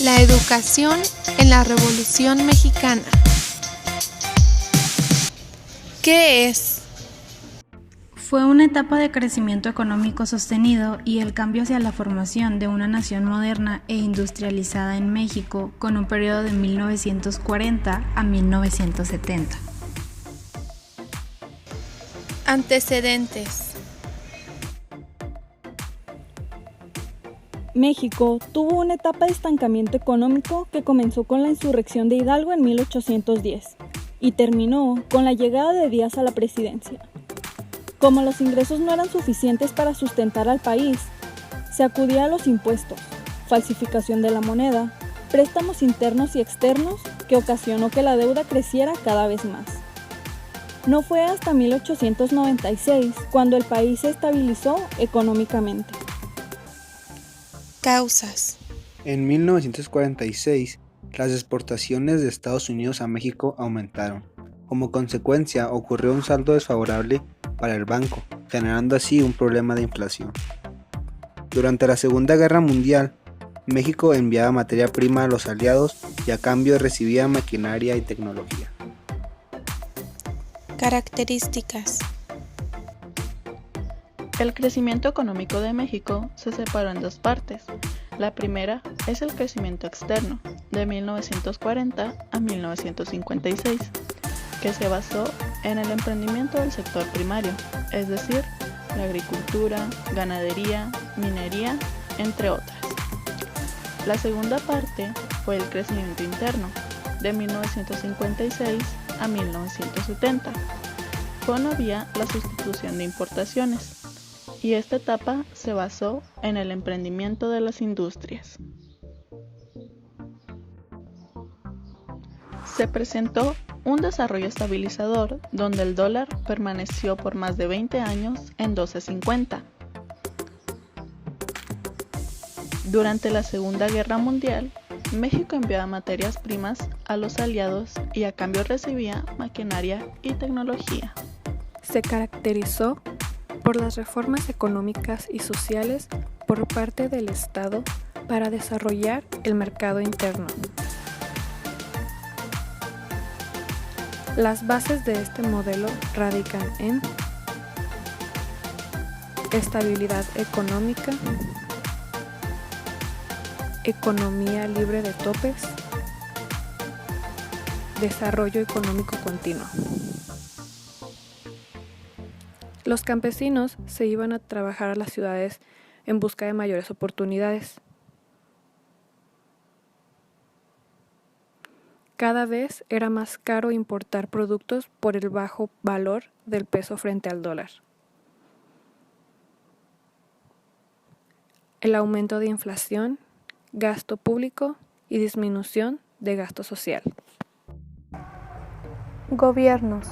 La educación en la Revolución Mexicana. ¿Qué es? Fue una etapa de crecimiento económico sostenido y el cambio hacia la formación de una nación moderna e industrializada en México con un periodo de 1940 a 1970. Antecedentes. México tuvo una etapa de estancamiento económico que comenzó con la insurrección de Hidalgo en 1810 y terminó con la llegada de Díaz a la presidencia. Como los ingresos no eran suficientes para sustentar al país, se acudía a los impuestos, falsificación de la moneda, préstamos internos y externos que ocasionó que la deuda creciera cada vez más. No fue hasta 1896 cuando el país se estabilizó económicamente. Causas. En 1946, las exportaciones de Estados Unidos a México aumentaron. Como consecuencia, ocurrió un saldo desfavorable para el banco, generando así un problema de inflación. Durante la Segunda Guerra Mundial, México enviaba materia prima a los aliados y a cambio recibía maquinaria y tecnología. Características. El crecimiento económico de México se separó en dos partes. La primera es el crecimiento externo, de 1940 a 1956, que se basó en el emprendimiento del sector primario, es decir, la agricultura, ganadería, minería, entre otras. La segunda parte fue el crecimiento interno, de 1956 a 1970, cuando había la sustitución de importaciones, y esta etapa se basó en el emprendimiento de las industrias. Se presentó un desarrollo estabilizador donde el dólar permaneció por más de 20 años en 12.50. Durante la Segunda Guerra Mundial, México enviaba materias primas a los aliados y a cambio recibía maquinaria y tecnología. Se caracterizó por las reformas económicas y sociales por parte del Estado para desarrollar el mercado interno. Las bases de este modelo radican en estabilidad económica, economía libre de topes, desarrollo económico continuo. Los campesinos se iban a trabajar a las ciudades en busca de mayores oportunidades. Cada vez era más caro importar productos por el bajo valor del peso frente al dólar. El aumento de inflación, gasto público y disminución de gasto social. Gobiernos.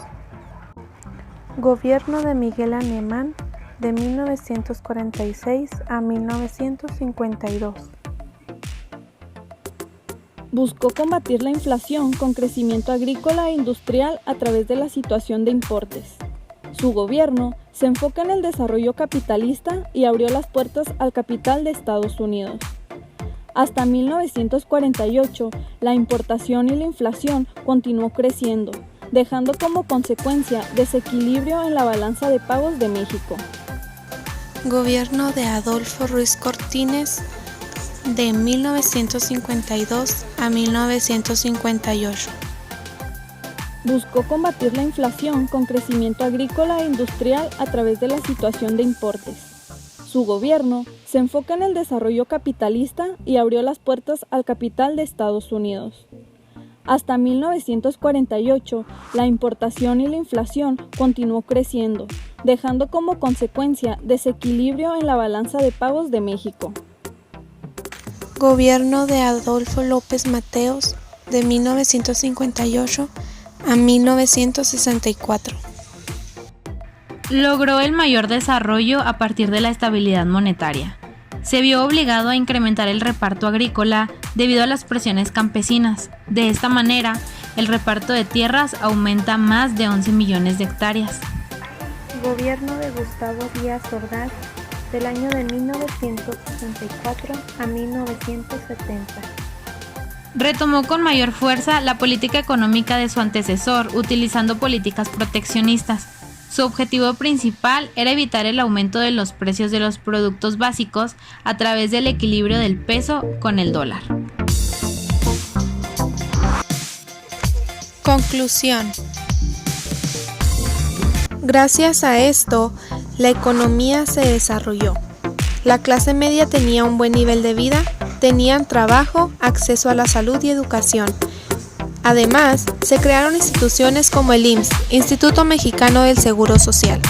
Gobierno de Miguel Alemán de 1946 a 1952. Buscó combatir la inflación con crecimiento agrícola e industrial a través de la situación de importes. Su gobierno se enfoca en el desarrollo capitalista y abrió las puertas al capital de Estados Unidos. Hasta 1948, la importación y la inflación continuó creciendo, dejando como consecuencia desequilibrio en la balanza de pagos de México. Gobierno de Adolfo Ruiz Cortines de 1952 a 1958. Buscó combatir la inflación con crecimiento agrícola e industrial a través de la situación de importes. Su gobierno se enfoca en el desarrollo capitalista y abrió las puertas al capital de Estados Unidos. Hasta 1948, la importación y la inflación continuó creciendo, dejando como consecuencia desequilibrio en la balanza de pagos de México. Gobierno de Adolfo López Mateos de 1958 a 1964. Logró el mayor desarrollo a partir de la estabilidad monetaria. Se vio obligado a incrementar el reparto agrícola debido a las presiones campesinas. De esta manera, el reparto de tierras aumenta más de 11 millones de hectáreas. Gobierno de Gustavo Díaz Ordaz del año de 1964 a 1970. Retomó con mayor fuerza la política económica de su antecesor, utilizando políticas proteccionistas. Su objetivo principal era evitar el aumento de los precios de los productos básicos a través del equilibrio del peso con el dólar. Conclusión. Gracias a esto, la economía se desarrolló. La clase media tenía un buen nivel de vida, tenían trabajo, acceso a la salud y educación. Además, se crearon instituciones como el IMSS, Instituto Mexicano del Seguro Social.